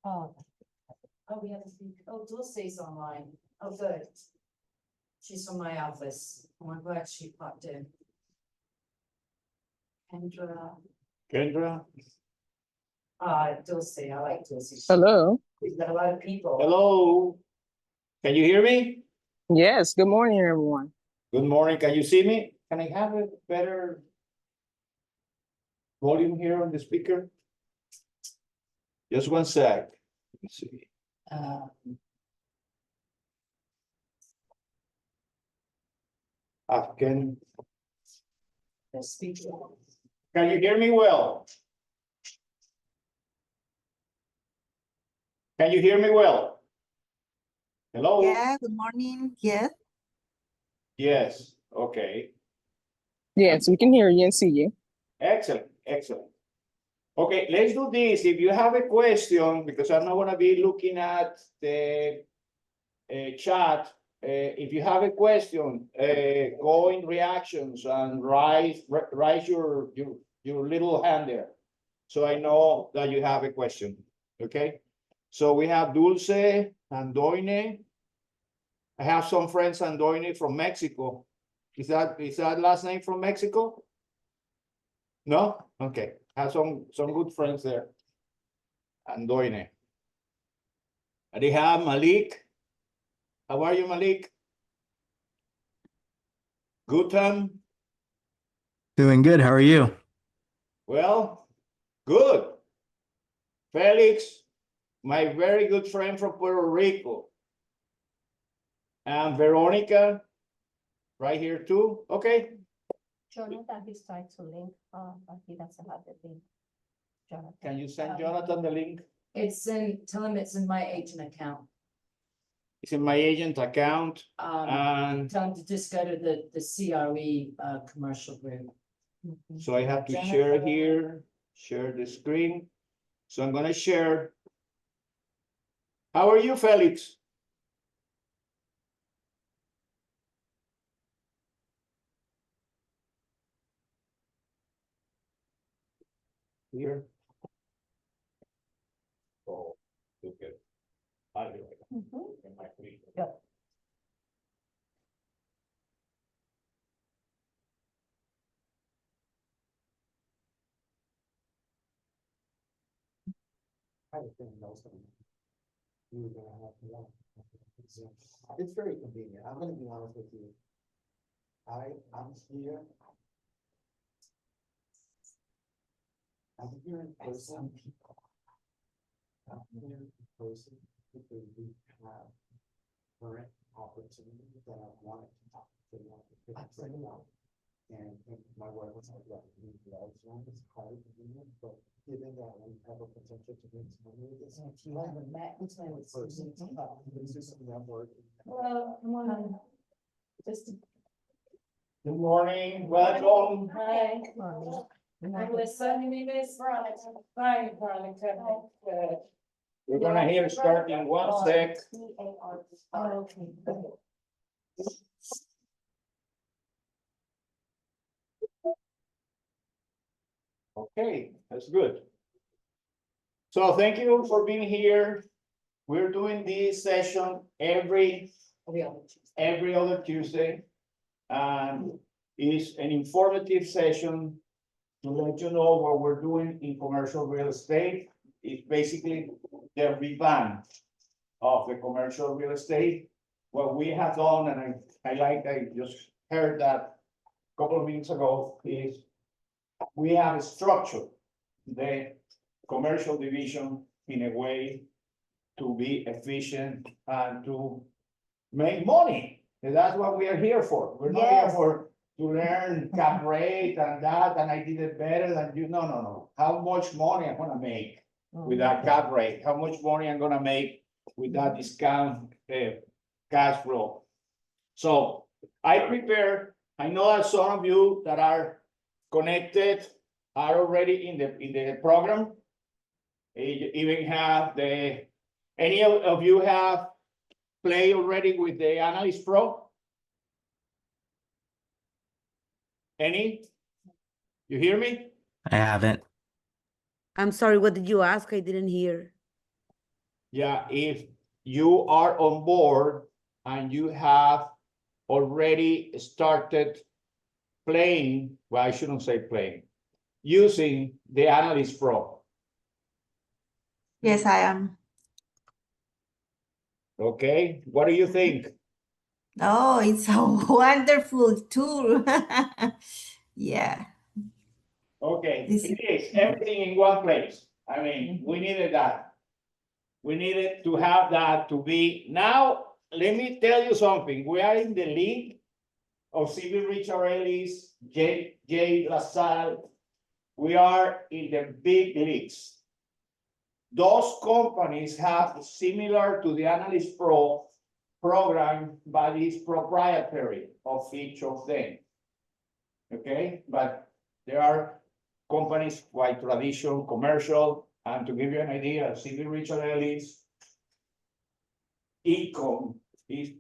Oh, we have to speak. Oh, Dulce's online. Oh, good. She's from my office. Oh, I'm glad she popped in. Kendra. Dulce, I like Dulce. Hello. We've got a lot of people. Hello. Can you hear me? Yes, good morning, everyone. Good morning. Can you see me? Can I have a better volume here on the speaker? Just one sec. Let me see. Can The speaker. you hear me well? Can you hear me well? Hello? Yeah, good morning. Yes. Yes. Okay. Yes, we can hear you and see you. Excellent. Excellent. Okay, let's do this. If you have a question, because I'm not going to be looking at the chat, if you have a question, go in reactions and raise your little hand there, so I know that you have a question. Okay, so we have Dulce Andoine. I have some friends Andoine from Mexico. Is that last name from Mexico? No? Okay. I have some good friends there. Andoine. And they have Malik. How are you, Malik? Gutam. Doing good. How are you? Well, good. Felix, my very good friend from Puerto Rico. And Veronica, right here too. Okay. Jonathan, he's trying to link, but he doesn't have the link. Jonathan. Can you send Jonathan the link? Tell him it's in my agent account. It's in my agent account. And Tell him to just go to the CRE commercial group. so I have to share here, share the screen. So I'm gonna share. How are you, Felix? Here. Oh, okay. I do it. In my screen. Yep. It's very convenient. I'm gonna be honest with you. I'm here. I'm here in person. I'm here in person because we have current opportunities that I wanted to talk to you about. And my wife was like, "Look, we love one, it's hard to do it, but given that we have a potential to make some money with this. This is something I'm working. Hello, good morning. Good morning, welcome. Hi. Melissa, my name is Veronica. Hi, Veronica. Good. We're gonna hear start in 1 sec. Oh, okay. Okay, that's good. So thank you for being here. We're doing this session every other Tuesday. And it's an informative session to let you know what we're doing in commercial real estate. It's basically the revamp of the commercial real estate. What we have done, and I just heard that a couple of minutes ago, is we have structured the commercial division in a way to be efficient and to make money. And that's what we are here for. We're not here for to learn cap rate and that, and I did it better than you. No. How much money I'm gonna make with that cap rate? How much money I'm gonna make with that discount cash flow? So I know that some of you that are connected are already in the program. You even have any of you have played already with the Analyst Pro? Any? You hear me? I haven't. I'm sorry, what did you ask? I didn't hear. Yeah, if you are on board and you have already started playing, well, I shouldn't say playing, using the Analyst Pro. Yes, I am. Okay, what do you think? Oh, it's a wonderful tool. Yeah. Okay, This it is everything in one place. I mean, we needed that. We needed to have that to be. Now, let me tell you something. We are in the league of Civil Richard Ellis, J. LaSalle. We are in the big leagues. Those companies have similar to the Analyst Pro program, but it's proprietary of each of them. Okay, but there are companies like traditional, commercial, and to give you an idea, Civil Richard Ellis income is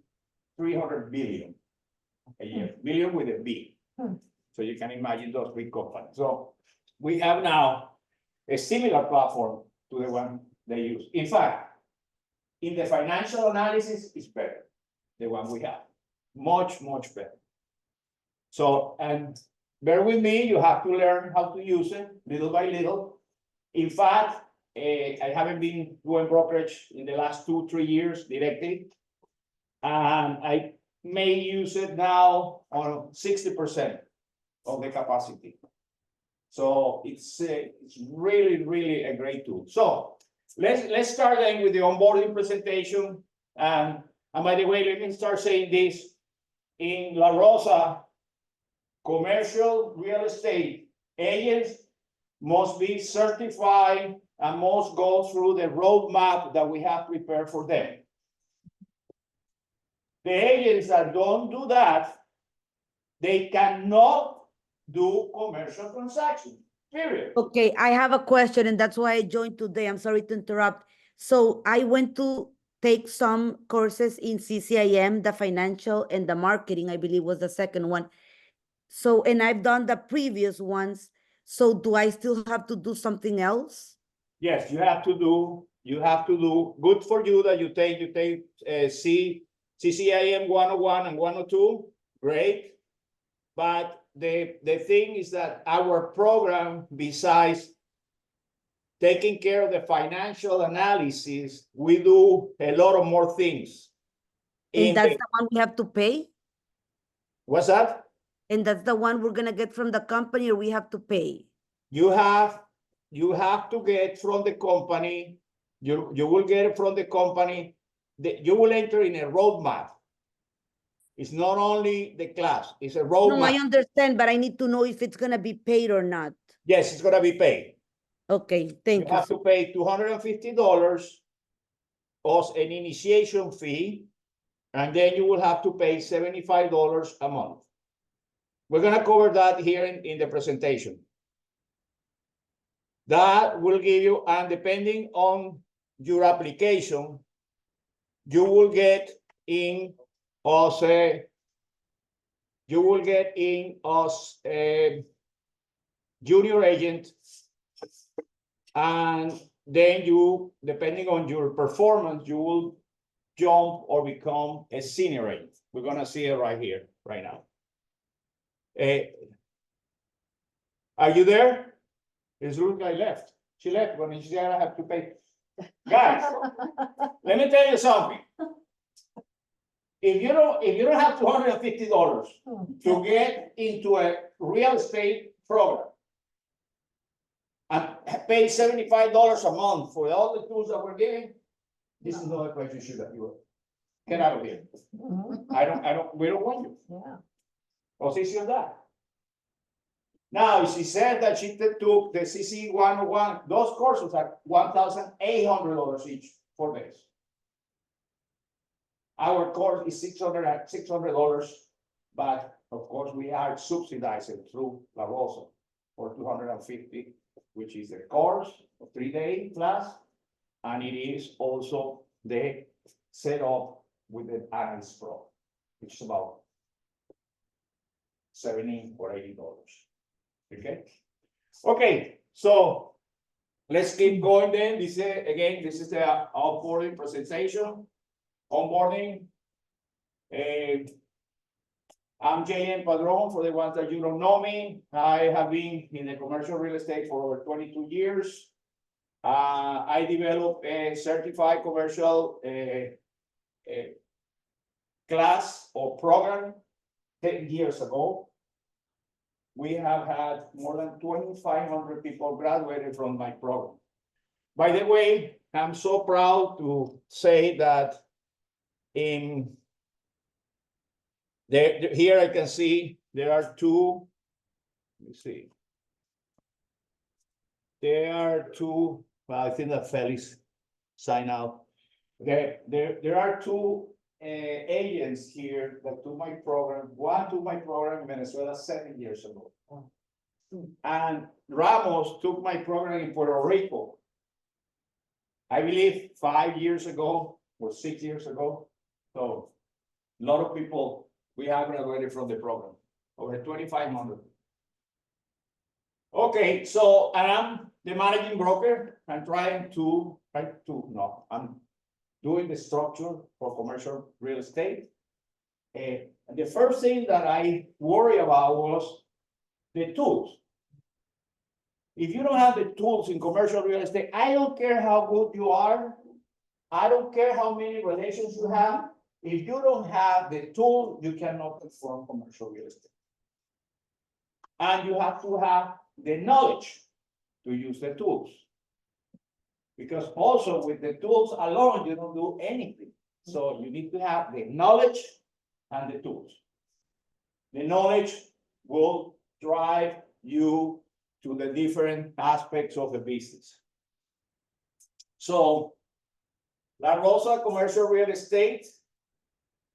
300 billion a year, billion with a B. So you can imagine those big companies. So we have now a similar platform to the one they use. In fact, in the financial analysis, it's better, the one we have, much, much better. So, and bear with me, you have to learn how to use it little by little. In fact, I haven't been doing brokerage in the last 2-3 years directly. And I may use it now on 60% of the capacity. So it's really, really a great tool. So let's start then with the onboarding presentation. And by the way, let me start saying this. In La Rosa, commercial real estate agents must be certified and must go through the roadmap that we have prepared for them. The agents that don't do that, they cannot do commercial transactions, period. Okay, I have a question, and that's why I joined today. I'm sorry to interrupt. So I went to take some courses in CCIM, the financial and the marketing, I believe was the second one. So, and I've done the previous ones. So do I still have to do something else? Yes, you have to do, good for you that you take CCIM 101 and 102, great. But the thing is that our program, besides taking care of the financial analysis, we do a lot of more things. And that's the one we have to pay? What's that? And that's the one we're gonna get from the company, or we have to pay? You have to get from the company, you will get it from the company, you will enter in a roadmap. It's not only the class, it's a roadmap. No, I understand, but I need to know if it's gonna be paid or not. Yes, it's gonna be paid. Okay, thank you. You have to pay $250 as an initiation fee, and then you will have to pay $75 a month. We're gonna cover that here in the presentation. That will give you, and depending on your application, you will get in as a junior agent, and then you, depending on your performance, you will jump or become a senior agent. We're gonna see it right here, right now. Are you there? This little guy left. She left when she said I have to pay. Guys, let me tell you something. If you don't have $250 to get into a real estate program and pay $75 a month for all the tools that we're giving, this is not a place you should have. Get out of here. We don't want you. Yeah. Position that. Now, she said that she took the CC 101, those courses are $1,800 each, 4 days. Our course is $600, but of course we are subsidizing through La Rosa for $250, which is the course, a 3-day class, and it is also the setup with the Analyst Pro, which is about $70 or $80. Okay. Okay, so Let's keep going then. This is the onboarding presentation, onboarding. I'm J.M. Padron, for the ones that you don't know me. I have been in the commercial real estate for over 22 years. I developed a certified commercial class or program 10 years ago. We have had more than 2,500 people graduated from my program. By the way, I'm so proud to say that here I can see there are two, let me see. There are two, well, I think that Felix signed out. There are two agents here that took my program. One took my program in Venezuela 7 years ago. And Ramos took my program in Puerto Rico, I believe 5 years ago or 6 years ago. So a lot of people we have graduated from the program, over 2,500. Okay, so and I'm the managing broker. I'm doing the structure for commercial real estate. And the first thing that I worry about was the tools. If you don't have the tools in commercial real estate, I don't care how good you are. I don't care how many relations you have. If you don't have the tool, you cannot perform commercial real estate. And you have to have the knowledge to use the tools. Because also with the tools alone, you don't do anything. So you need to have the knowledge and the tools. The knowledge will drive you to the different aspects of the business. So La Rosa Commercial Real Estate,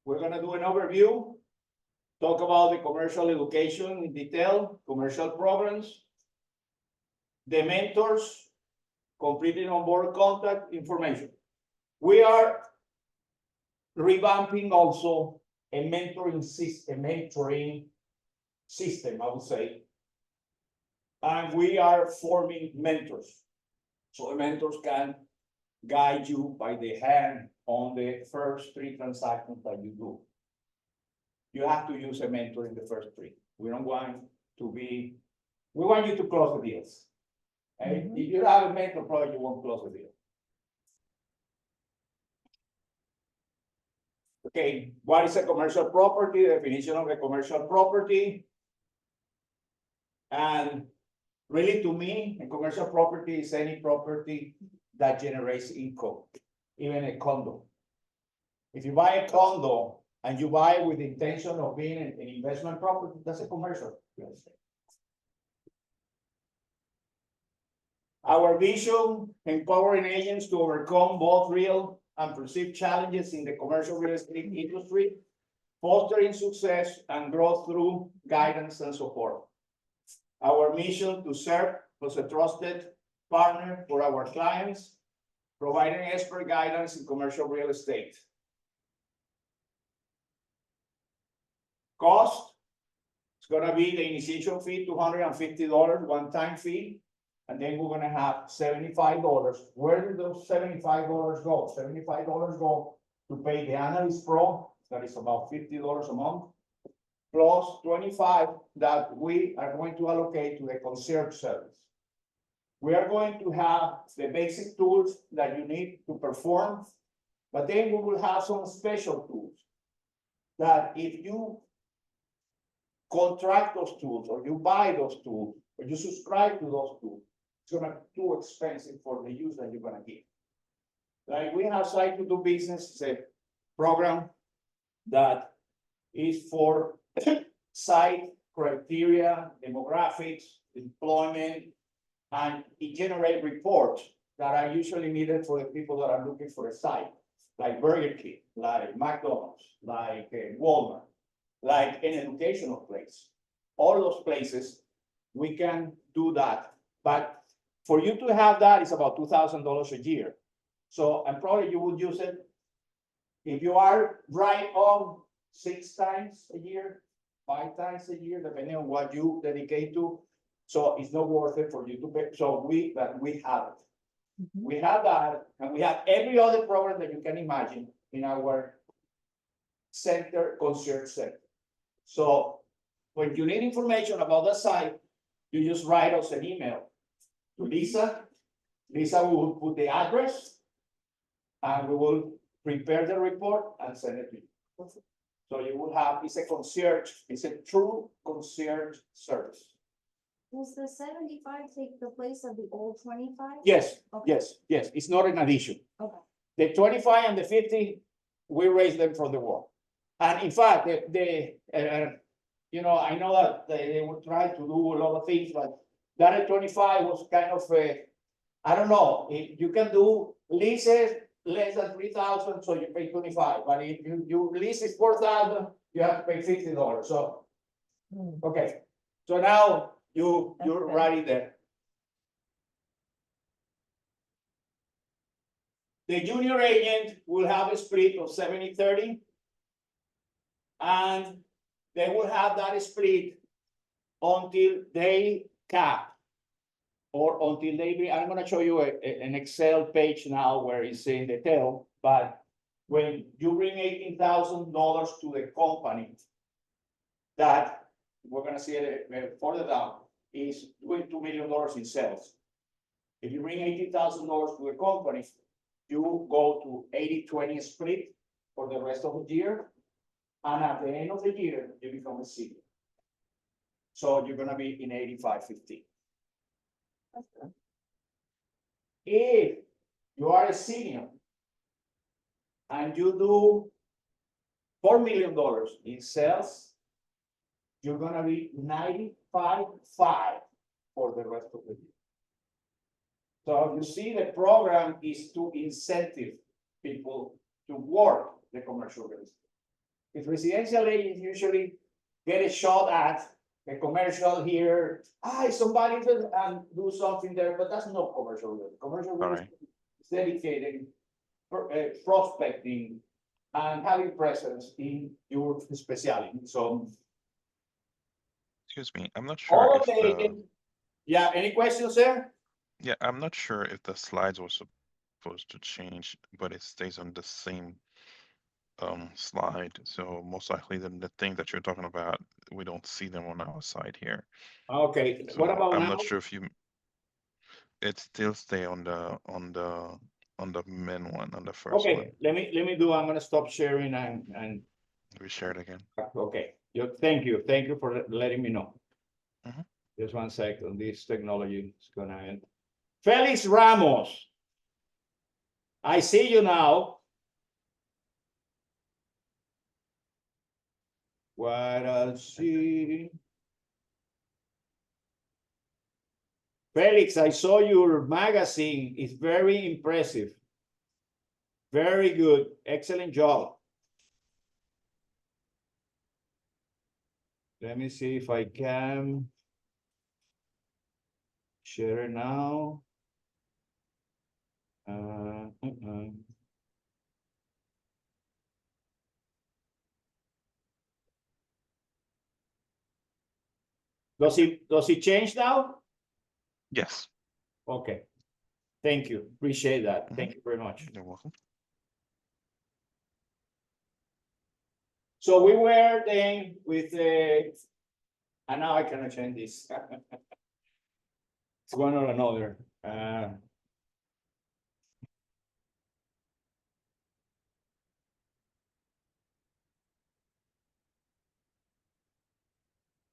we're going to do an overview, talk about the commercial education in detail, commercial programs, the mentors, completing onboard contact information. We are revamping also a mentoring system, I would say. And we are forming mentors. So the mentors can guide you by the hand on the first 3 transactions that you do. You have to use a mentor in the first 3. We want you to close the deals. And if you have a mentor, probably you won't close the deal. Okay, what is a commercial property? The definition of a commercial property. And really, to me, a commercial property is any property that generates income, even a condo. If you buy a condo and you buy it with the intention of being an investment property, that's a commercial real estate. Our vision, empowering agents to overcome both real and perceived challenges in the commercial real estate industry, fostering success and growth through guidance and support. Our mission to serve as a trusted partner for our clients, providing expert guidance in commercial real estate. Cost, it's gonna be the initiation fee, $250, one-time fee, and then we're gonna have $75. Where did those $75 go? $75 go to pay the analyst pro, that is about $50 a month, plus 25 that we are going to allocate to the concierge service. We are going to have the basic tools that you need to perform, but then we will have some special tools that if you contract those tools, or you buy those tools, or you subscribe to those tools, it's gonna be too expensive for the use that you're gonna get. Like we have Site to Do Business, it's a program that is for site criteria, demographics, employment, and it generates reports that are usually needed for the people that are looking for a site, like Burger King, like McDonald's, like Walmart, like an educational place. All those places, we can do that. But for you to have that, it's about $2,000 a year. So, and probably you would use it if you are right on 6 times a year, 5 times a year, depending on what you dedicate to. So it's not worth it for you to pay. So but we have it. Mhm. We have that, and we have every other program that you can imagine in our center, concierge center. So when you need information about the site, you just write us an email to Lisa. Lisa will put the address, and we will prepare the report and send it to you. So you will have, it's a concierge, it's a true concierge service. Does the 75 take the place of the old 25? Yes, Okay. yes, it's not an addition. Okay. The 25 and the 50, we raise them from the wall. And in fact, you know, I know that they would try to do a lot of things, but that 25 was kind of I don't know, if you can do leases less than 3,000, so you pay 25, but if you lease is 4,000, you have to pay $50, so. Hmm. Okay, so now you're Okay. right there. The junior agent will have a split of 70-30. And they will have that split until they cap. Or until they bring, I'm gonna show you an Excel page now where it's in detail, but when you bring $18,000 to the company, that, we're gonna see it further down, is doing $2 million in sales. If you bring $18,000 to the company, you go to 80-20 split for the rest of the year. And at the end of the year, you become a senior. So you're gonna be in 85-15. If you are a senior and you do $4 million in sales, you're gonna be 95-5 for the rest of the year. So you see, the program is to incentive people to work the commercial real estate. If residential agents usually get a shot at a commercial here, somebody will do something there, but that's not commercial real estate. Commercial real estate is dedicated prospecting and having presence in your specialty. So Excuse me, I'm not sure all if of the, yeah, any questions there? yeah, I'm not sure if the slides were supposed to change, but it stays on the same slide. So most likely the thing that you're talking about, we don't see them on our side here. Okay, So what about I'm now? not sure if it still stay on the main one, on the first one. Okay, let me do, I'm gonna stop sharing and We share it again. okay, thank you for letting me know. Mhm. Just 1 second, this technology is gonna end. Felix Ramos. I see you now. What I see. Felix, I saw your magazine. It's very impressive. Very good. Excellent job. Let me see if I can share it now. Does it change now? Yes. Okay. Thank you. Appreciate that. Mhm. Thank you very much. You're welcome. So we were then with and now I cannot change this. It's one or another.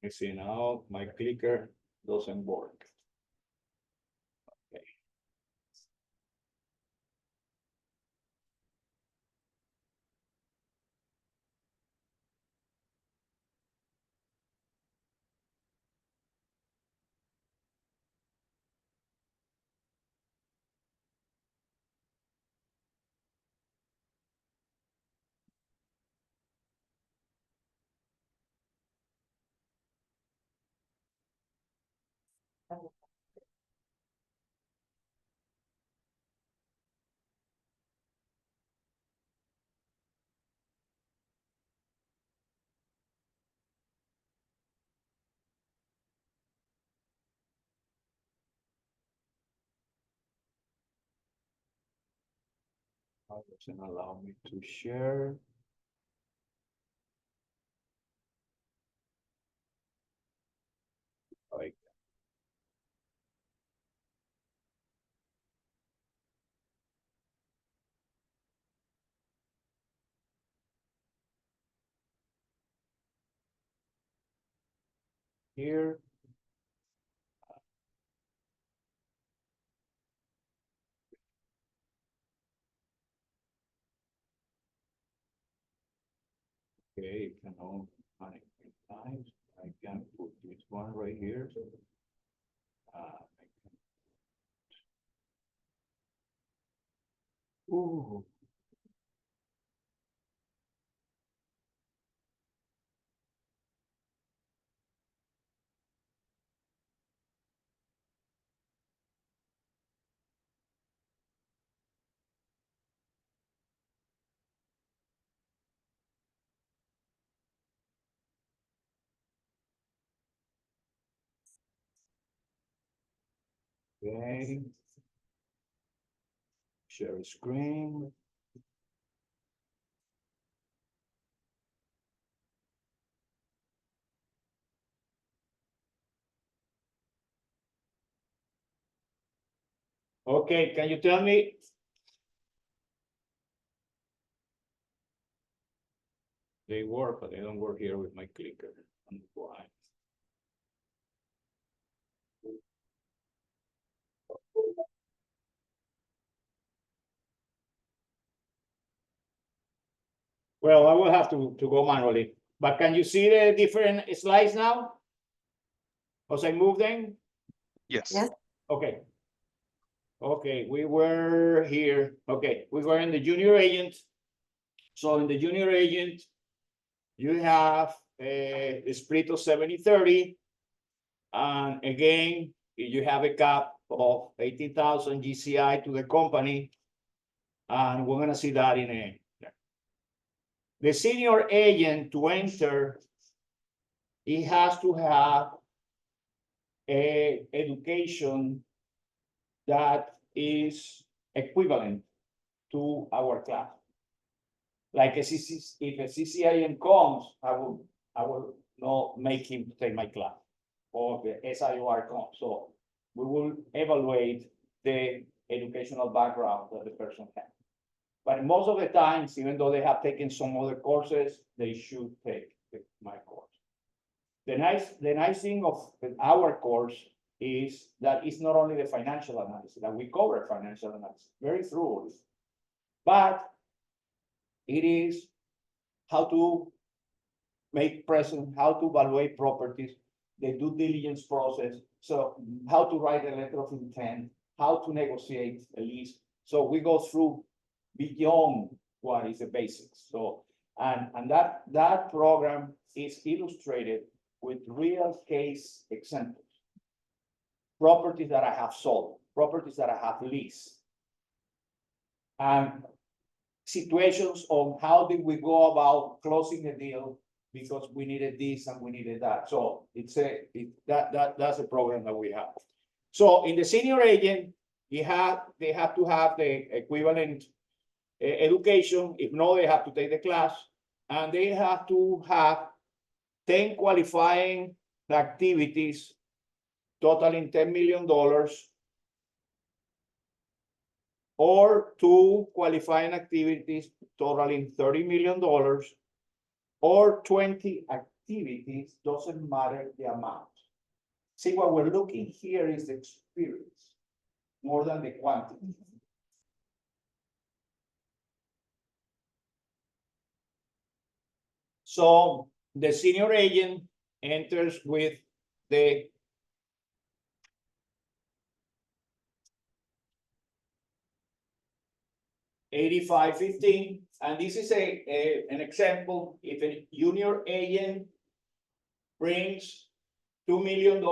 You see now my clicker doesn't work. Okay. Why doesn't allow me to share? Like. Here. Okay, can only find it times. I can put this one right here. Ooh. Okay. Share screen. Okay, can you tell me? They work, but they don't work here with my clicker. Why? Well, I will have to go manually, but can you see the different slides now? As I move them? Yes. Yes. Okay. Okay, we were here. Okay, we were in the junior agent. So in the junior agent, you have a split of 70-30. And again, you have a cap of 18,000 GCI to the company. And we're gonna see that in a. The senior agent to enter, he has to have a education that is equivalent to our class. Like if a CCIM comes, I will not make him take my class, or the SIOR comes. So we will evaluate the educational background that the person has. But most of the times, even though they have taken some other courses, they should take my course. The nice thing of our course is that it's not only the financial analysis, that we cover financial analysis very thoroughly, but it is how to make present, how to evaluate properties, the due diligence process, so how to write a letter of intent, how to negotiate a lease. So we go through beyond what is the basics. So, and that program is illustrated with real case examples. Properties that I have sold, properties that I have leased. And situations on how did we go about closing a deal because we needed this and we needed that. So that's a program that we have. So in the senior agent, they have to have the equivalent education. If not, they have to take the class, and they have to have 10 qualifying activities totaling $10 million, or 2 qualifying activities totaling $30 million, or 20 activities, doesn't matter the amount. See, what we're looking here is the experience more than the quantity. So the senior agent enters with the $85.15, and this is an example. If a junior agent brings $2 million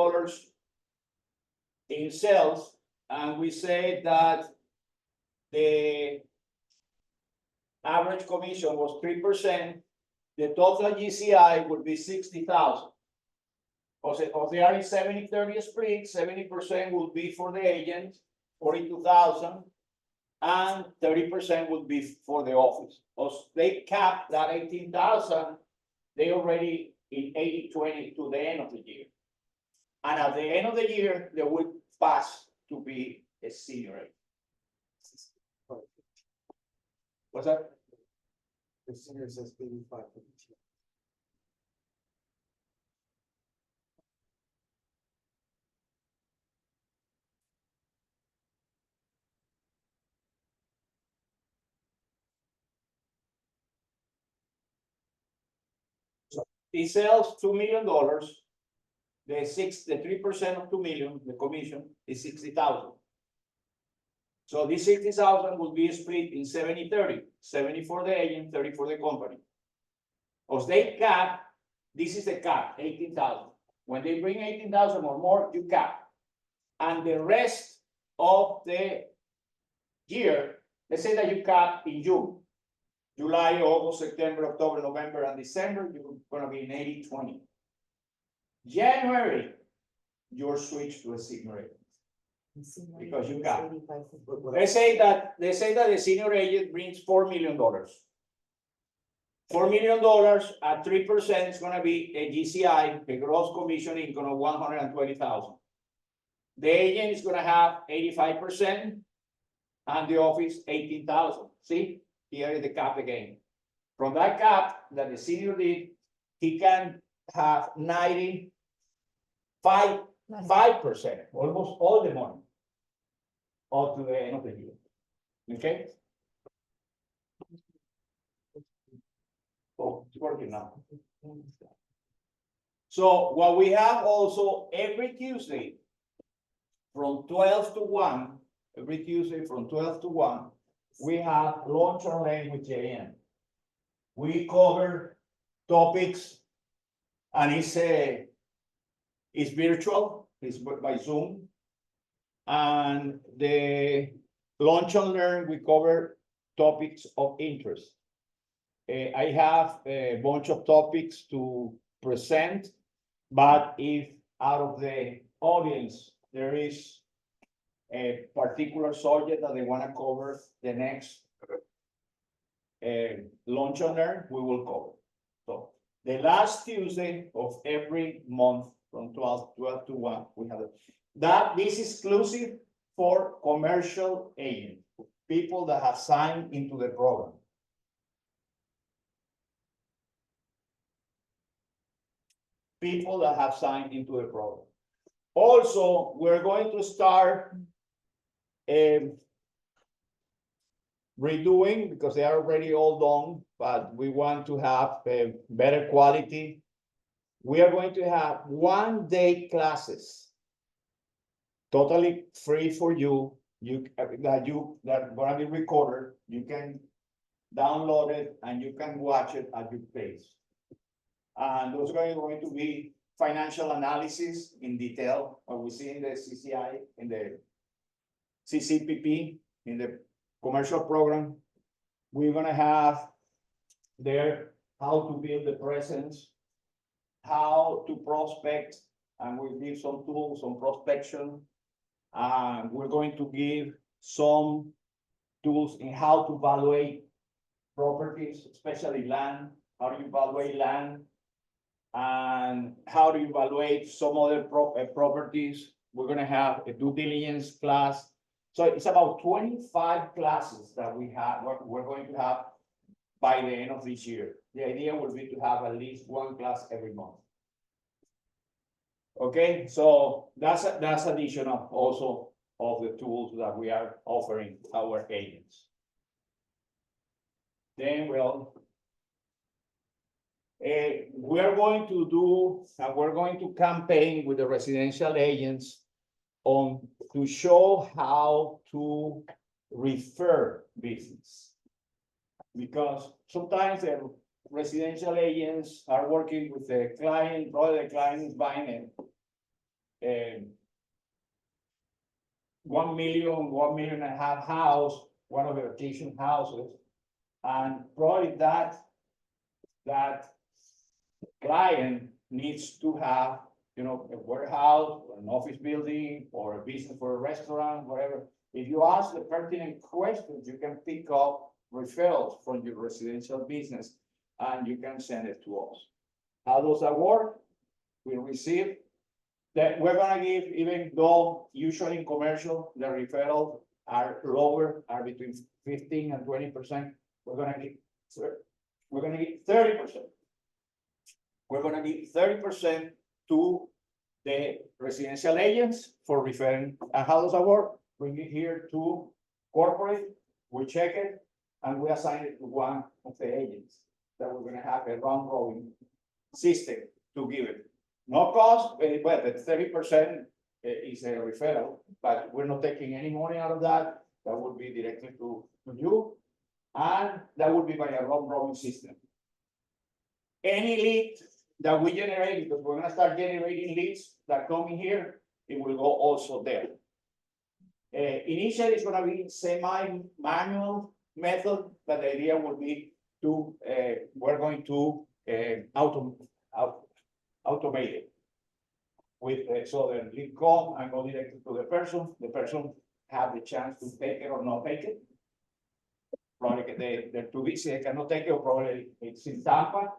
in sales, and we say that the average commission was 3%, the total GCI would be 60,000. Because they are in 70-30 split, 70% will be for the agent, 42,000, and 30% would be for the office. Because they capped that 18,000, they already in 80-20 to the end of the year. And at the end of the year, they would pass to be a senior agent. What's that? The senior says 85. He sells $2 million. The 3% of 2 million, the commission is 60,000. So this 60,000 will be split in 70-30, 70 for the agent, 30 for the company. Because they cap, this is the cap, 18,000. When they bring 18,000 or more, you cap. And the rest of the year, let's say that you cap in June, July, August, September, October, November, and December, you're gonna be in 80-20. January, you're switched to a senior agent. Because you got, they say that the senior agent brings $4 million. $4 million at 3% is gonna be a GCI, a gross commission income of 120,000. The agent is gonna have 85%, and the office 18,000. See, here is the cap again. From that cap that the senior did, he can have 5%, almost all the money, up to the end of the year. Okay? Oh, it's working now. So what we have also every Tuesday from 12 to 1, every Tuesday from 12 to 1, we have lunch and learn with JM. We cover topics, and it's virtual, it's by Zoom. And the lunch and learn, we cover topics of interest. I have a bunch of topics to present, but if out of the audience there is a particular subject that they want to cover the next lunch and learn, we will cover. So the last Tuesday of every month from 12 to 1, we have that. This is exclusive for commercial agents, people that have signed into the program. People that have signed into the program. Also, we're going to start redoing, because they are already all done, but we want to have a better quality. We are going to have 1-day classes, totally free for you. That are going to be recorded. You can download it and you can watch it at your pace. And those are going to be financial analysis in detail, what we see in the CCI, in the CCPP, in the commercial program. We're gonna have there how to build the presence, how to prospect, and we'll give some tools on prospection. We're going to give some tools in how to evaluate properties, especially land. How do you evaluate land? And how do you evaluate some other properties? We're gonna have a due diligence class. So it's about 25 classes that we're going to have by the end of this year. The idea will be to have at least one class every month. Okay, so that's additional also of the tools that we are offering our agents. Then we're going to do, and we're going to campaign with the residential agents to show how to refer business. Because sometimes the residential agents are working with the client, probably the client is buying a 1 million and a half house, one of the rotation houses, and probably that client needs to have you know, a warehouse, or an office building, or a business for a restaurant, whatever. If you ask the pertinent questions, you can pick up referrals from your residential business and you can send it to us. How does that work? We receive that we're gonna give, even though usually in commercial, the referrals are lower, are between 15 and 20%. We're gonna give 30%. We're gonna give 30% to the residential agents for referring. And how does that work? Bring it here to corporate, we check it, and we assign it to one of the agents that we're gonna have a round robin system to give it. No cost, but the 30% is a referral, but we're not taking any money out of that. That would be directly to you, and that would be by a round robin system. Any lead that we generate, because we're gonna start generating leads that come in here, it will go also there. Initially, it's gonna be semi-manual method, but the idea will be to, we're going to automate it. With, so the lead come and go directly to the person have the chance to take it or not take it. Probably they're too busy, they cannot take it, or probably it's in Tampa,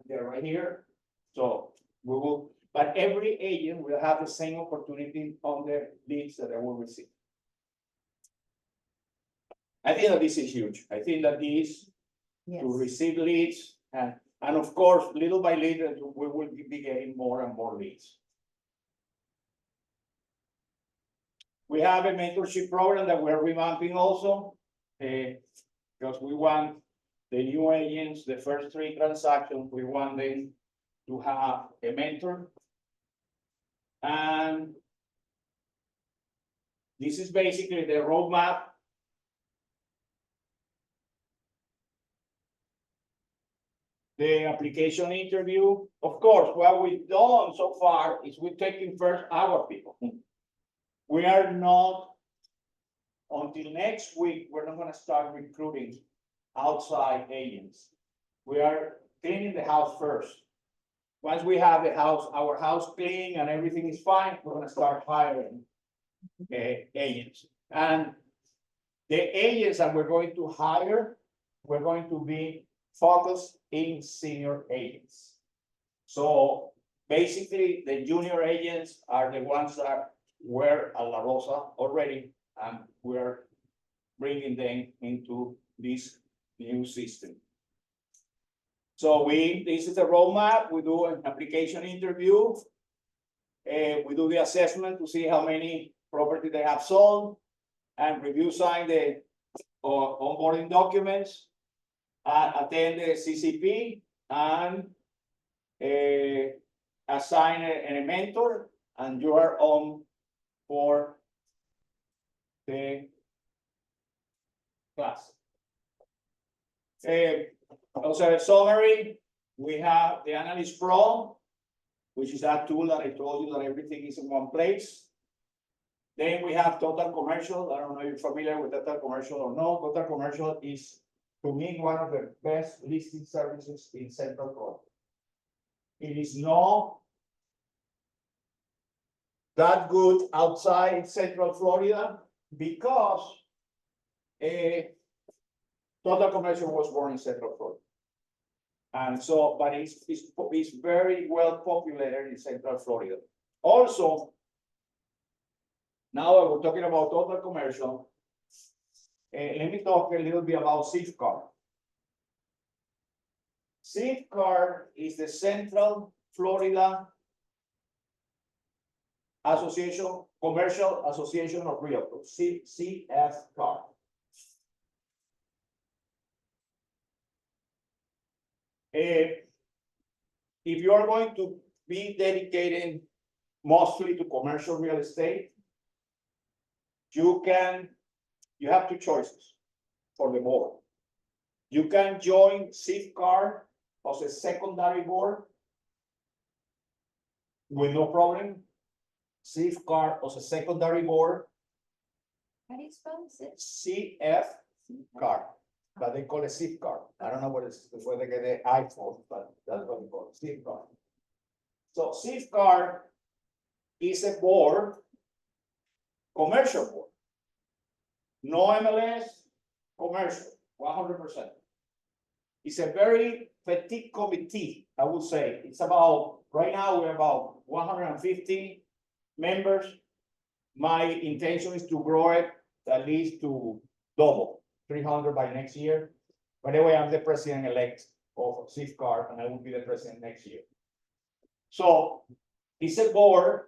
they're right here. So we will, but every agent will have the same opportunity on the leads that they will receive. I think that this is huge. I think that this Yes. to receive leads and of course, little by little, we will be getting more and more leads. We have a mentorship program that we're revamping also, because we want the new agents, the first 3 transactions, we want them to have a mentor. And this is basically the roadmap. The application interview, of course, what we've done so far is we're taking first our people. We are not, until next week, we're not gonna start recruiting outside agents. We are cleaning the house first. Once we have the house, our house clean and everything is fine, we're gonna start hiring agents. And the agents that we're going to hire, we're going to be focused in senior agents. So basically, the junior agents are the ones that were at La Rosa already, and we're bringing them into this new system. So this is the roadmap. We do an application interview. We do the assessment to see how many properties they have sold, and review sign the onboarding documents, attend the CCP, and assign a mentor, and you are on for the class. Also a summary, we have the Analyst Pro, which is that tool that I told you that everything is in one place. Then we have Total Commercial. I don't know if you're familiar with Total Commercial or no. Total Commercial is, to me, one of the best listing services in Central Florida. It is not that good outside Central Florida because Total Commercial was born in Central Florida. And so, but it's very well populated in Central Florida. Also, now that we're talking about Total Commercial, let me talk a little bit about Safeguard. Safeguard is the Central Florida Association, Commercial Association of Realtors, CFCAR. If you are going to be dedicated mostly to commercial real estate, you have 2 choices for the board. You can join Safeguard as a secondary board with no problem. Safeguard as a secondary board. How do you spell it? CFCAR, but they call it Safeguard. I don't know what it's where they get the iPhone, but that's what they call it, Safeguard. So Safeguard is a board, commercial board. No MLS, commercial, 100%. It's a very petite committee, I would say. It's about, right now, we're about 150 members. My intention is to grow it at least to double, 300 by next year. By the way, I'm the president-elect of CIFCAR, and I will be the president next year. So it's a board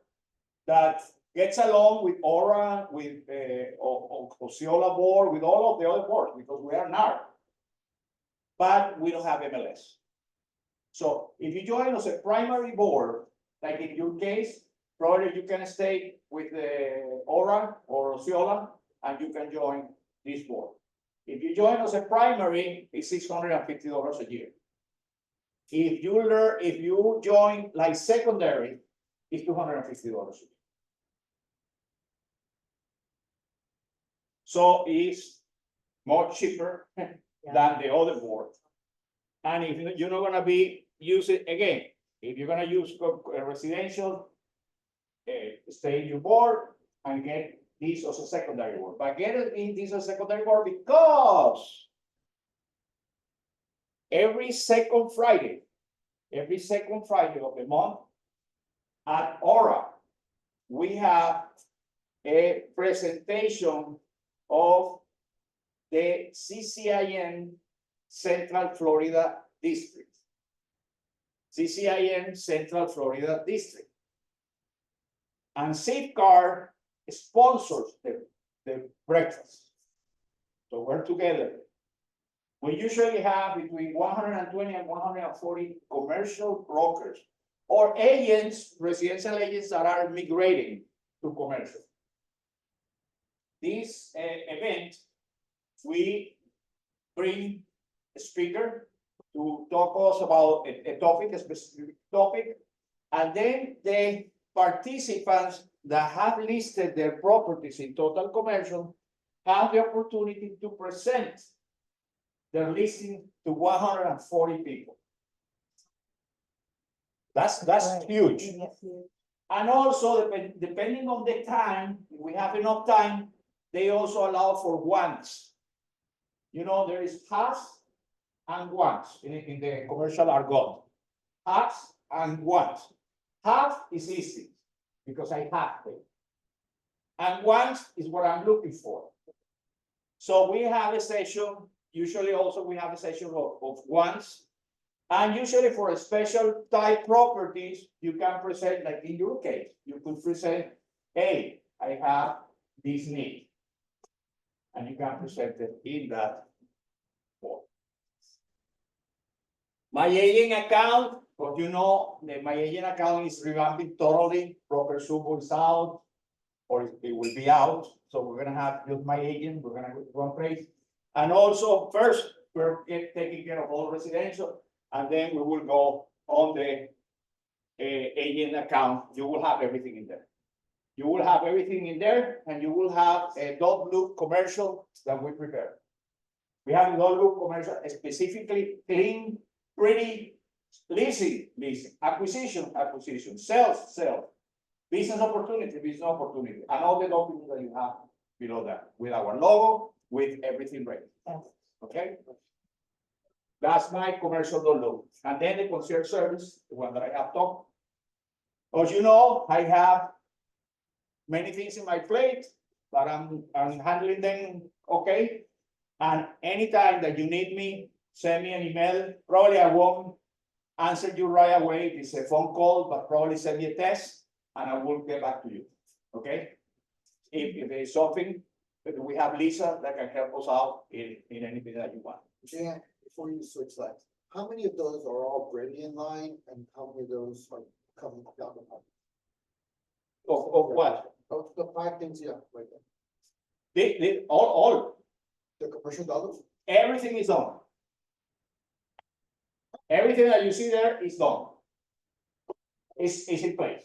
that gets along with Aura, with Osceola board, with all of the other boards, because we are NAR. But we don't have MLS. So if you join us a primary board, like in your case, probably you can stay with the Aura or Osceola, and you can join this board. If you join us a primary, it's $650 a year. If you join like secondary, it's $250 a year. So it's much cheaper than the other board. And if you're not gonna be using, again, if you're gonna use residential, stay in your board and get this as a secondary board. But get it in this as a secondary board because every second Friday of the month at Aura, we have a presentation of the CCIM Central Florida District. CCIM Central Florida District. And CIFCAR sponsors the breakfast. So we're together. We usually have between 120 and 140 commercial brokers or agents, residential agents that are migrating to commercial. This event, we bring a speaker to talk us about a specific topic, and then the participants that have listed their properties in total commercial have the opportunity to present their listing to 140 people. That's huge. And also, depending on the time, if we have enough time, they also allow for once. You know, there is half and once in the commercial argot. Half and once. Half is listing because I have them. And once is what I'm looking for. So we have a session, usually also we have a session of once. And usually for a special type properties, you can present, like in your case, you could present, hey, I have this need. And you can present it in that form. My agent account, but you know, my agent account is revamping totally. Broker Subo is out, or it will be out. So we're gonna have just my agent. We're gonna go to one place, and also first we're taking care of all residential, and then we will go on the agent account. You will have everything in there. You will have everything in there, and you will have a dot loop commercial that we prepare. We have a dot loop commercial specifically clean, pretty, leasing, acquisition, sales, business opportunity, and all the documents that you have below that with our logo, with everything ready. Okay? That's my commercial dot loop. And then the concierge service, the one that I have talked. As you know, I have many things in my plate, but I'm handling them okay. And anytime that you need me, send me an email. Probably I won't answer you right away if it's a phone call, but probably send me a text and I will get back to you. Okay? If there's something, we have Lisa that can help us out in anything that you want. Jan, before you switch slides, how many of those are all Brilliant line and how many of those are coming down the pipe? Of what? Of the 5 things, yeah, right there. They all, The commercial dollars? everything is done. Everything that you see there is done. It's in place.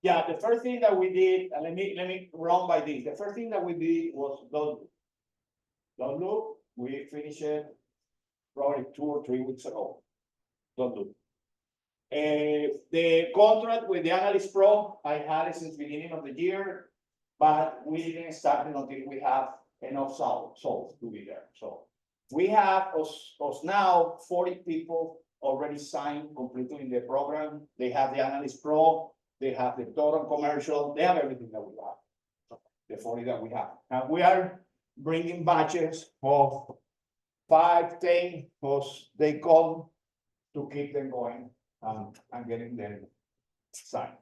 Yeah, the first thing that we did, and let me run by this. The first thing that we did was don't look. We finished it probably 2 or 3 weeks ago. Don't look. The contract with the Analyst Pro, I had it since beginning of the year, but we didn't start it until we have enough souls to be there. So we have us now 40 people already signed completely in the program. They have the Analyst Pro, they have the total commercial, they have everything that we have. The 40 that we have. And we are bringing batches of 5, 10, because they come to keep them going and getting them signed.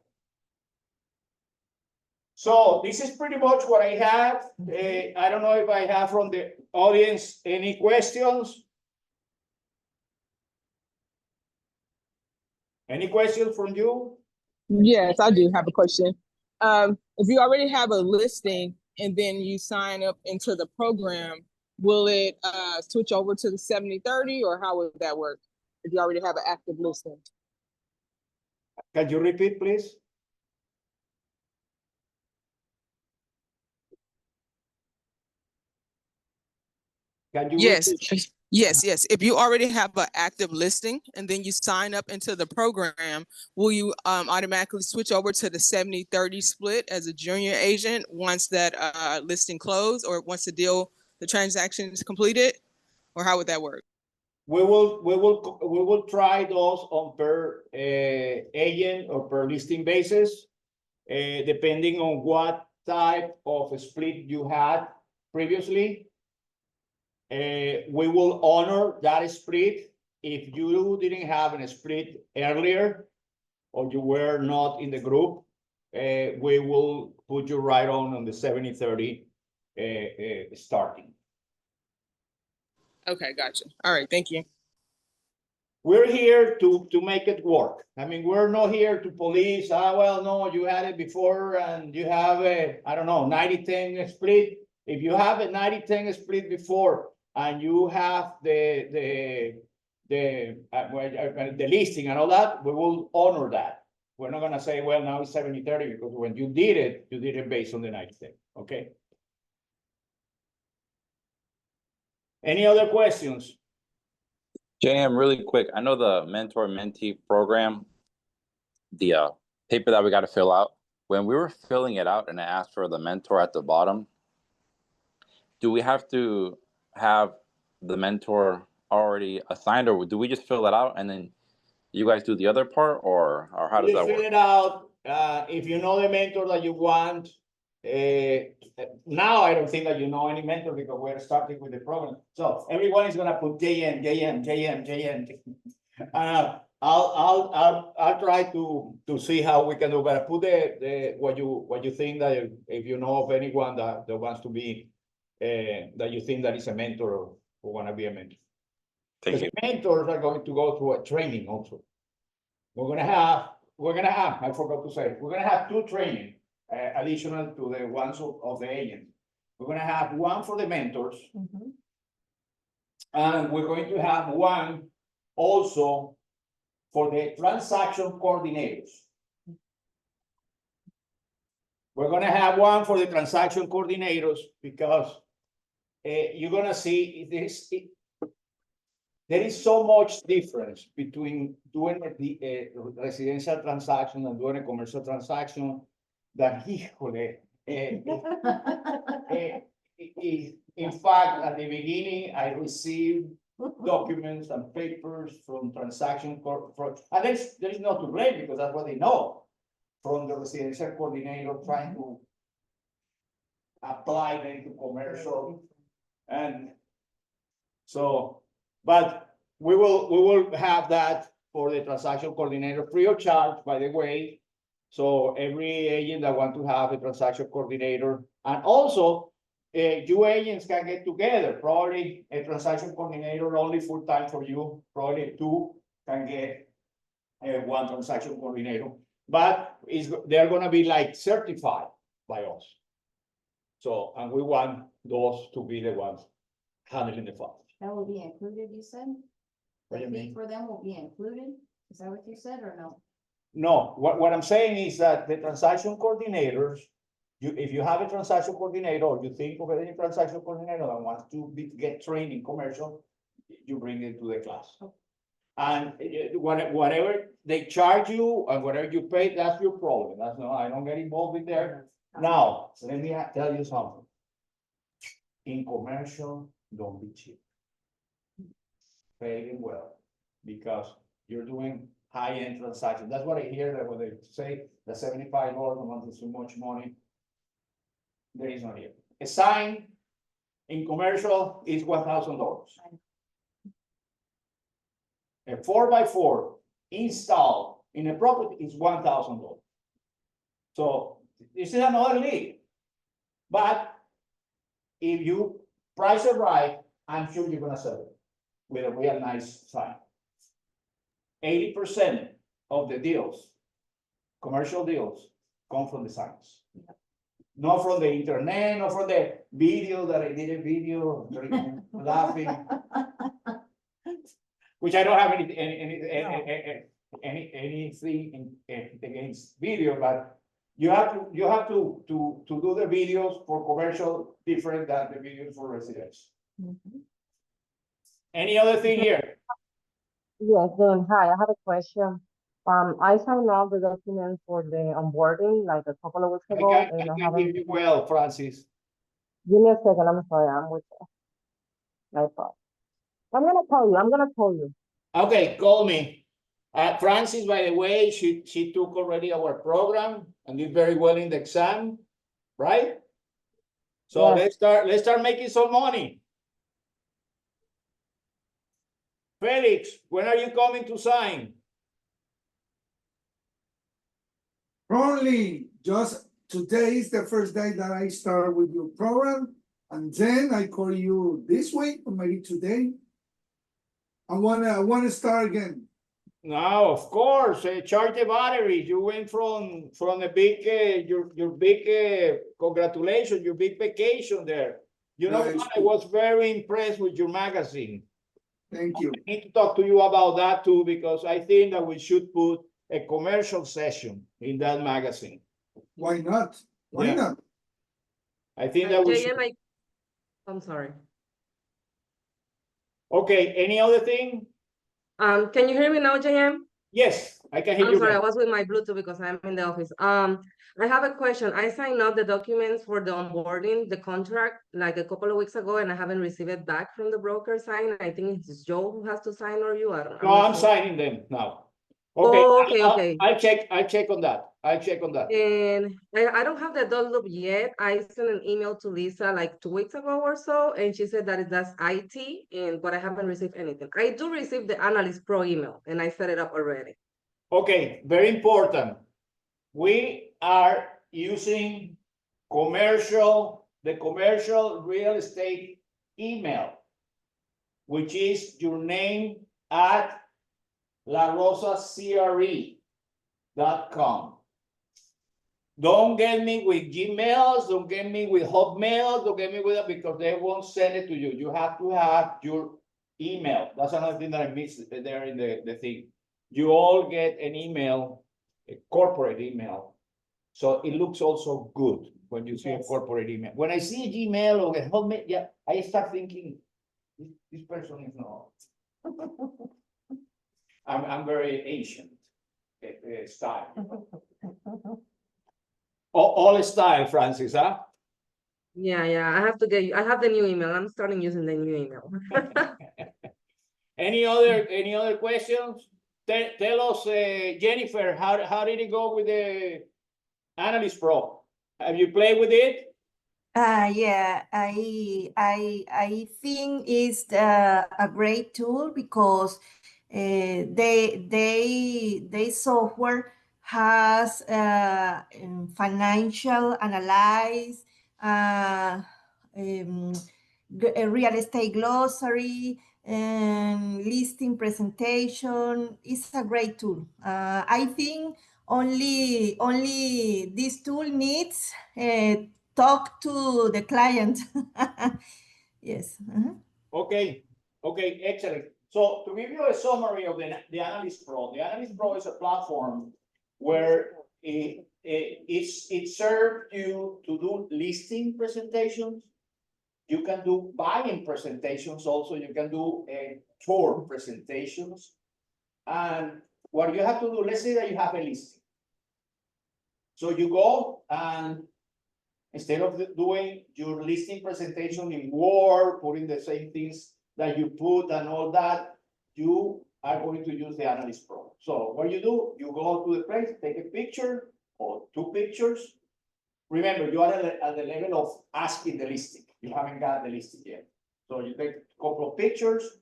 So this is pretty much what I have. I don't know if I have from the audience any questions. Any questions from you? Yes, I do have a question. If you already have a listing and then you sign up into the program, will it switch over to the 70/30 or how would that work? If you already have an active listing? Can you repeat, please? Can you Yes. repeat? Yes. If you already have an active listing and then you sign up into the program, will you automatically switch over to the 70/30 split as a junior agent once that listing closed or once the transaction is completed? Or how would that work? We will try those on per agent or per listing basis, depending on what type of split you had previously. We will honor that split. If you didn't have a split earlier or you were not in the group, we will put you right on the 70/30 starting. Okay, gotcha. All right, thank you. We're here to make it work. I mean, we're not here to police, well, no, you had it before and you have a, I don't know, 90-10 split. If you have a 90-10 split before and you have the listing and all that, we will honor that. We're not gonna say, well, now it's 70/30 because when you did it based on the 90-10, okay? Any other questions? JM, really quick. I know the mentor-mentee program, the paper that we got to fill out. When we were filling it out and it asked for the mentor at the bottom, do we have to have the mentor already assigned, or do we just fill it out and then you guys do the other part, or how does You that fill work? it out. If you know the mentor that you want, now I don't think that you know any mentor because we're starting with the program. So everyone is gonna put JM. I'll try to see how we can do, but put what you think that if you know of anyone that wants to be that you think that is a mentor or wanna be a mentor. Thank Because you. mentors are going to go through a training also. We're gonna have, I forgot to say, we're gonna have 2 training additional to the ones of the agents. We're gonna have one for the mentors. And we're going to have one also for the transaction coordinators. We're gonna have one for the transaction coordinators because you're gonna see this. There is so much difference between doing a residential transaction and doing a commercial transaction that, híjole, in fact, at the beginning, I received documents and papers from transaction, and there is no to blame because that's what they know from the residential coordinator trying to apply them to commercial. And so, but we will have that for the transaction coordinator free of charge, by the way. So every agent that want to have a transaction coordinator, and also you agents can get together, probably a transaction coordinator only full time for you, probably 2 can get one transaction coordinator, but they're gonna be like certified by us. So, and we want those to be the ones handling the funds. That will be included, you said? What do The you fee mean? for them will be included? Is that what you said or no? No, what I'm saying is that the transaction coordinators, if you have a transaction coordinator or you think of any transaction coordinator that wants to get trained in commercial, you bring it to the class. And whatever they charge you and whatever you pay, that's your problem. That's no, I don't get involved in there. Now, let me tell you something. In commercial, don't be cheap. Pay it well, because you're doing high-end transactions. That's what I hear, that when they say the $75 a month is too much money. There is no here. A sign in commercial is $1,000. A 4x4 installed in a property is $1,000. So this is another league. But if you price it right, I'm sure you're gonna sell it with a real nice sign. 80% of the deals, commercial deals, come from the signs. Not from the internet, not from the video that I did a video laughing. Which I don't have anything against video, but you have to do the videos for commercial different than the videos for residential. Any other thing here? Yes, then, hi, I have a question. I signed all the documents for the onboarding like a couple of weeks ago, I and I can haven't. hear you well, Francis. Give me a second, I'm sorry, I'm with you. No problem. I'm gonna call you. Okay, call me. Francis, by the way, she took already our program and did very well in the exam, right? So Yes. let's start making some money. Felix, when are you coming to sign? Only just today is the first day that I start with your program, and then I call you this week or maybe today. I wanna start again. No, of course, charge the batteries. You went from a big, your big, congratulations, your big vacation there. You know Nice. what? I was very impressed with your magazine. Thank you. I need to talk to you about that too, because I think that we should put a commercial session in that magazine. Why not? Why Yeah. not? I think that we should. I'm sorry. Okay, any other thing? Can you hear me now, JM? Yes, I can hear I'm you. sorry, I now. was with my Bluetooth because I'm in the office. I have a question. I signed up the documents for the onboarding, the contract, like a couple of weeks ago, and I haven't received it back from the broker sign. I think it's Joe who has to sign, or you. No, I'm signing them now. Okay, Oh, okay. I'll check on that. I'll check on that. And I don't have the dot loop yet. I sent an email to Lisa like 2 weeks ago or so, and she said that that's IT, but I haven't received anything. I do receive the Analyst Pro email, and I set it up already. Okay, very important. We are using the commercial real estate email, which is your name at larosacre.com. Don't get me with Gmails, don't get me with Hotmail, don't get me with that, because they won't send it to you. You have to have your email. That's another thing that I missed there in the thing. You all get an email, a corporate email. So it looks also good when you see a corporate email. When I see a Gmail or a Hotmail, yeah, I start thinking, this person is not. I'm very ancient style. All style, Francis, huh? Yeah, I have to I have the new email. I'm starting using the new email. Any other questions? Tell us, Jennifer, how did it go with the Analyst Pro? Have you played with it? Yeah, I think it's a great tool because they software has financial analyze, a real estate glossary, and listing presentation. It's a great tool. I think only this tool needs talk to the client. Yes. Okay, excellent. So to give you a summary of the Analyst Pro is a platform where it serves you to do listing presentations. You can do buying presentations also. You can do tour presentations. And what you have to do, let's say that you have a listing. So you go and instead of doing your listing presentation in Word, putting the same things that you put and all that, you are going to use the Analyst Pro. So what you do, you go to the place, take a picture or 2 pictures. Remember, you are at the level of asking the listing. You haven't got the listing yet. So you take a couple of pictures.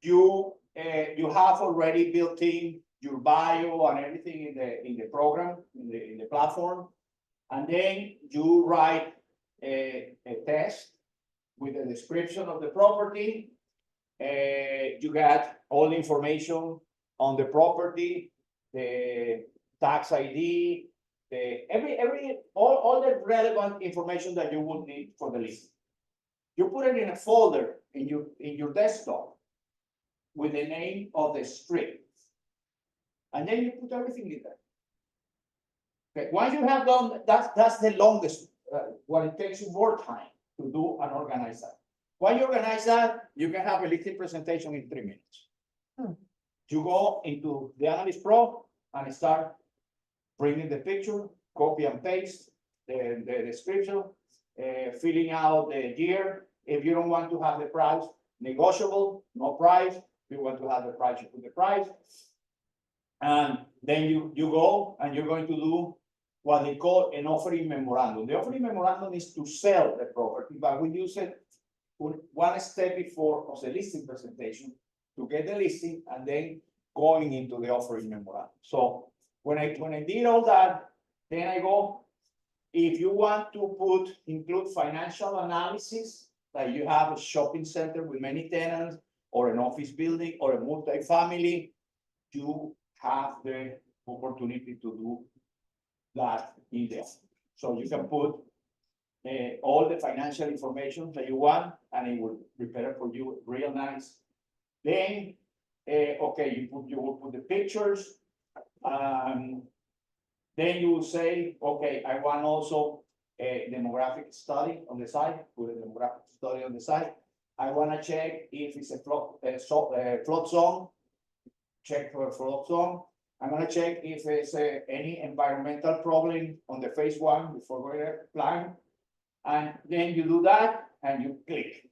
You have already built in your bio and everything in the program, in the platform. And then you write a test with a description of the property. You got all the information on the property, the tax ID, all the relevant information that you would need for the listing. You put it in a folder in your desktop with the name of the street. And then you put everything in there. Okay, once you have done, that's the longest, what it takes you more time to do and organize that. When you organize that, you can have a listing presentation in 3 minutes. You go into the Analyst Pro and start bringing the picture, copy and paste the description, filling out the year. If you don't want to have the price, negotiable, no price. If you want to have the price, you put the price. And then you go and you're going to do what they call an offering memorandum. The offering memorandum is to sell the property, but we use it one step before of the listing presentation to get the listing and then going into the offering memorandum. So when I did all that, then I go, if you want to include financial analysis, like you have a shopping center with many tenants or an office building or a multifamily, you have the opportunity to do that in there. So you can put all the financial information that you want, and it will prepare it for you real nice. Then, okay, you will put the pictures. Then you will say, okay, I want also a demographic study on the side. Put a demographic study on the side. I want to check if it's a flood zone. Check for a flood zone. I'm going to check if there's any environmental problem on the phase 1 before going to plan. And then you do that and you click.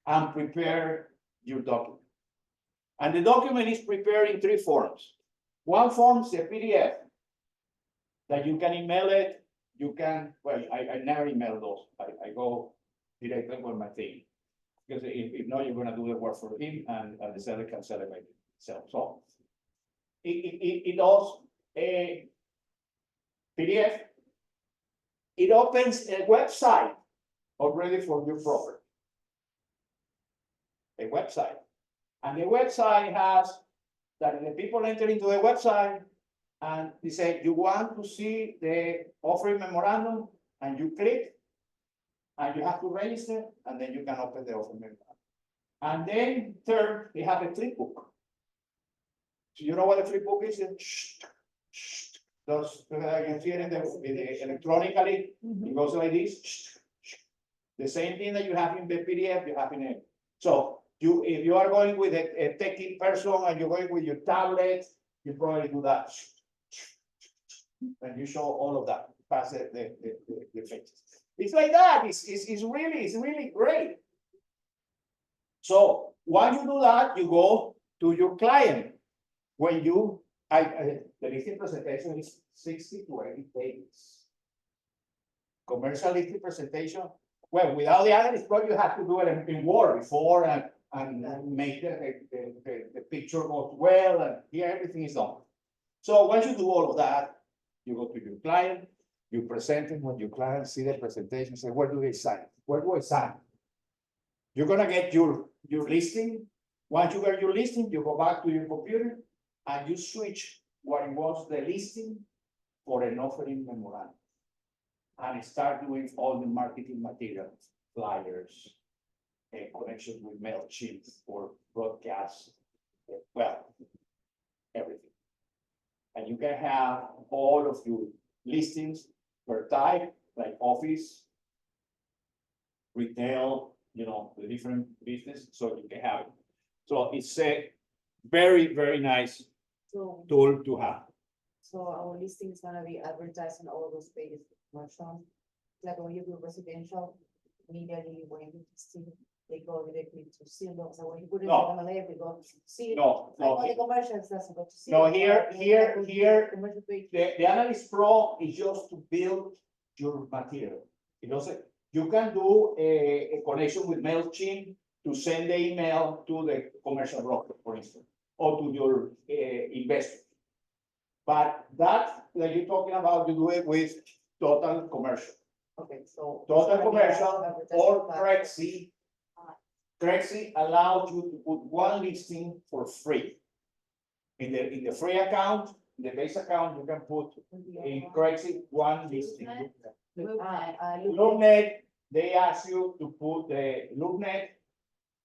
And prepare your document. And the document is prepared in 3 forms. One form is a PDF that you can email it. You can, well, I never email those. I go directly with my team. Because if not, you're going to do the work for him and the seller can celebrate itself. So it does a PDF. It opens a website already for your property. A website. And the website has that the people enter into the website and they say, you want to see the offering memorandum, and you click and you have to register, and then you can open the offering memorandum. And then third, they have a flip book. So you know what a flip book is? Those you can see it in the electronically. It goes like this. The same thing that you have in the PDF, you have in it. So if you are going with a techie person and you're going with your tablet, you probably do that. And you show all of that. Pass the pictures. It's like that. It's really great. So once you do that, you go to your client. When you the listing presentation is 60 to 80 pages. Commercial listing presentation. Well, without the Analyst Pro, you have to do it in Word before and make the picture goes well, and here everything is done. So once you do all of that, you go to your client, you present it when your client see the presentation, say, where do they sign? Where do I sign? You're gonna get your listing. Once you get your listing, you go back to your computer and you switch what was the listing for an offering memorandum. And start doing all the marketing materials, flyers, a connection with MailChimp or broadcast, well, everything. And you can have all of your listings per type, like office, retail, the different business, so you can have it. So it's a very, very nice So, tool to have. so our listing is gonna be advertised on all those pages, commercial. Like when you do residential, immediately when you see, they go directly to Zillow, so when you put it in No. MLS, they go to see. No, I know no, the commercials doesn't go to see. No, here- Commercial page. the Analyst Pro is just to build your material. It doesn't, you can do a connection with MailChimp to send the email to the commercial broker, for instance, or to your investor. But that you're talking about, you do it with Total Commercial. Okay, so. Total Commercial or Advertising. Crexi. Crexi allows you to put one listing for free. In the free account, in the base account, you can put in Crexi one listing. LoopNet, they ask you to put the LoopNet,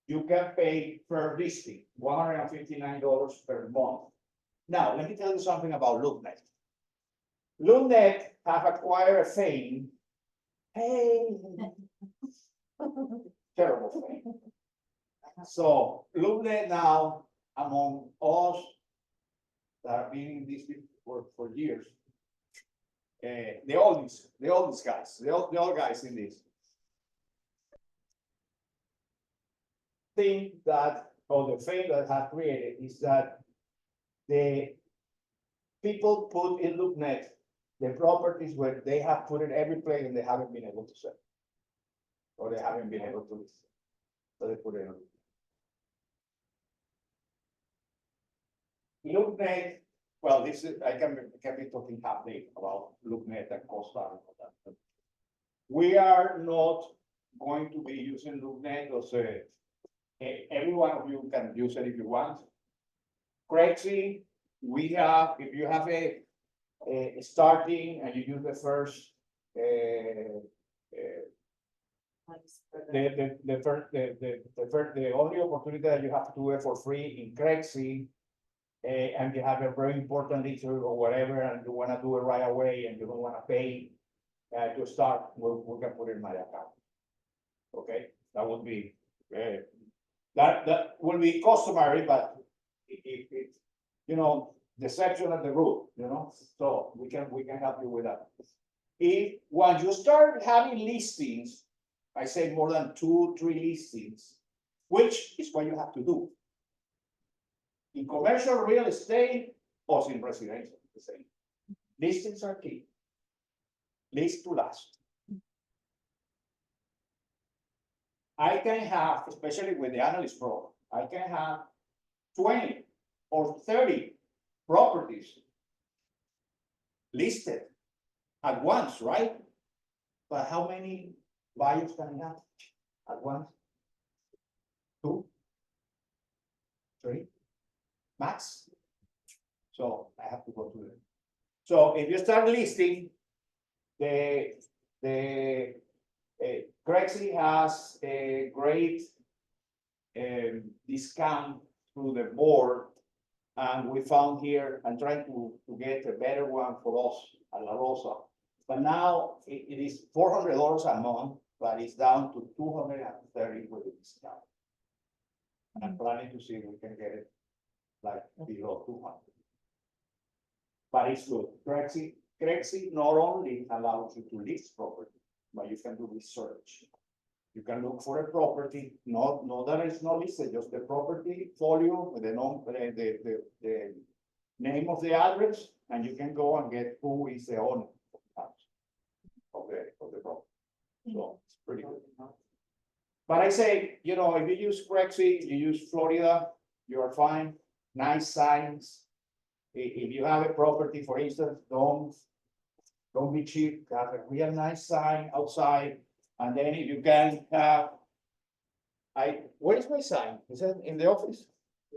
you can pay per listing, $159 per month. Now, let me tell you something about LoopNet. LoopNet have acquired a fame. Hey. Terrible fame. So LoopNet now, among us that have been in this for years, all these guys, the all guys in this thing that, or the fame that has created is that the people put in LoopNet the properties where they have put it every place and they haven't been able to sell. Or they haven't been able to list. So they put it in. LoopNet, well, this is, I can be talking half day about LoopNet and Costa and all that. But we are not going to be using LoopNet, because every one of you can use it if you want. Crexi, we have, if you have a starting and you use the first, the only opportunity that you have to do it for free in Crexi, and you have a very important issue or whatever, and you want to do it right away, and you don't want to pay to start, we can put it in my account. Okay, that would be that will be customary, but it the exception of the rule, so we can help you with that. If once you start having listings, I say more than 2-3 listings, which is what you have to do. In commercial real estate or in residential, the same. Listings are key. List to last. I can have, especially with the Analyst Pro, I can have 20 or 30 properties listed at once, right? But how many buyers can I have at once? 2, 3, max. So I have to go to them. So if you start listing, the Crexi has a great discount through the board, and we found here, I'm trying to get a better one for us at La Rosa. But now it is $400 a month, but it's down to $230 with the discount. And I'm planning to see if we can get it like below 200. But it's good. Crexi not only allows you to list property, but you can do research. You can look for a property, not that it's not listed, just the property folio with the name of the address, and you can go and get who is the owner of the property. So it's pretty good. But I say, if you use Crexi, you use Florida, you are fine. Nice signs. If you have a property, for instance, don't be cheap. Have a real nice sign outside. And then if you can have, where is my sign? Is it in the office?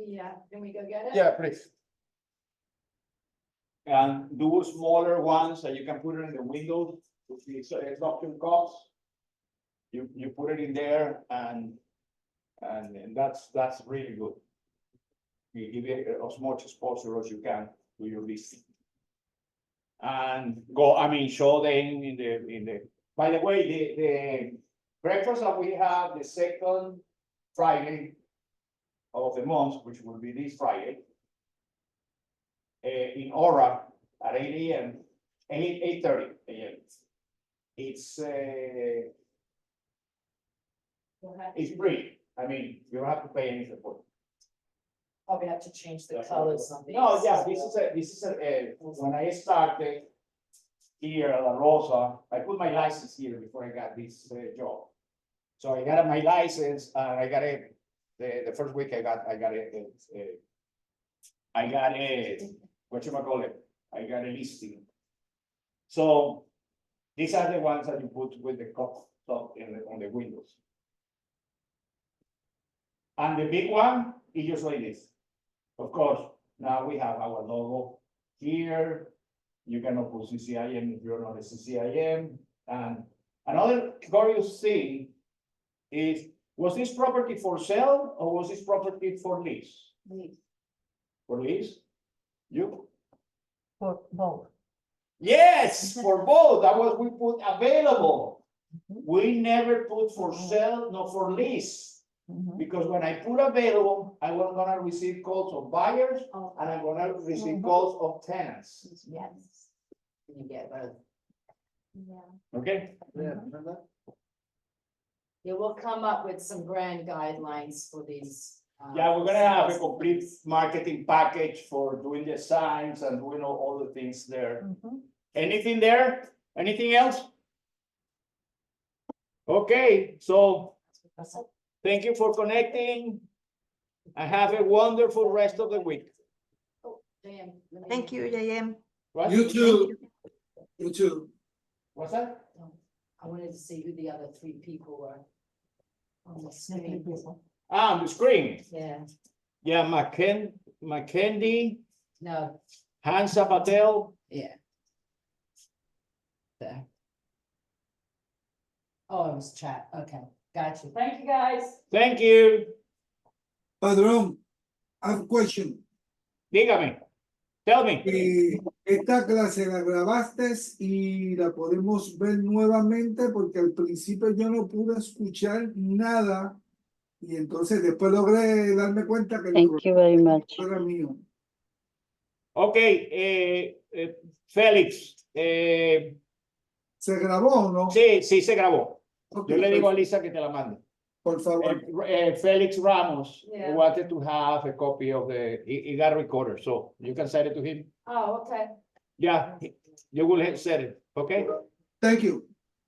Yeah, can we go get it? Yeah, please. And do smaller ones that you can put it in the window, which is suction cups. You put it in there, and that's really good. You give it as much exposure as you can to your listing. And show them in the. By the way, breakfast that we have the second Friday of the month, which will be this Friday, in Aura at 8 a.m., 8:30 a.m. It's free. I mean, you don't have to pay anything for it. Probably have to change the colors on these. No, yeah, this is when I started here at La Rosa, I put my license here before I got this job. So I got my license and I got it, the first week I got whatchamacallit, I got a listing. So these are the ones that you put with the cup top on the windows. And the big one is usually this. Of course, now we have our logo here. You cannot put CCIM if you're not a CCIM. And another curious thing is, was this property for sale or was this property for lease? Lease. For lease? You? For both. Yes, for both. That was we put available. We never put for sale, not for lease. Because when I put available, I was gonna receive calls of buyers and I'm gonna receive calls of tenants. Yes. You get both. Yeah. Okay? Yeah, we'll come up with some grand guidelines for these. Yeah, we're gonna have a complete marketing package for doing the signs and doing all the things there. Anything there? Anything else? Okay, so thank you for connecting. And have a wonderful rest of the week. Oh, JM, let me- Thank you, JM. What? You too. You too. What's that? I wanted to see who the other three people were. On the screen. Ah, on the screen. Yeah, Yeah, Mackendy, no, Hansa Patel. yeah. There. Oh, it was chat, okay, got you. Thank you, guys. Thank you. Padrón, I have a question. Dígame. Tell me. Esta clase la grabaste y la podemos ver nuevamente porque al principio yo no pude escuchar nada y entonces después logré darme cuenta que el Thank you very much. problema era mío. Ok, Félix. ¿Se grabó o no? Sí, sí se grabó. Ok, Yo le digo a perfecto. Lisa que te la mande. Por favor. Felix Ramos Yeah. wanted to have a copy of he got a recorder, so you can send it to him. Oh, okay. Yeah, you will send it, okay? Thank you.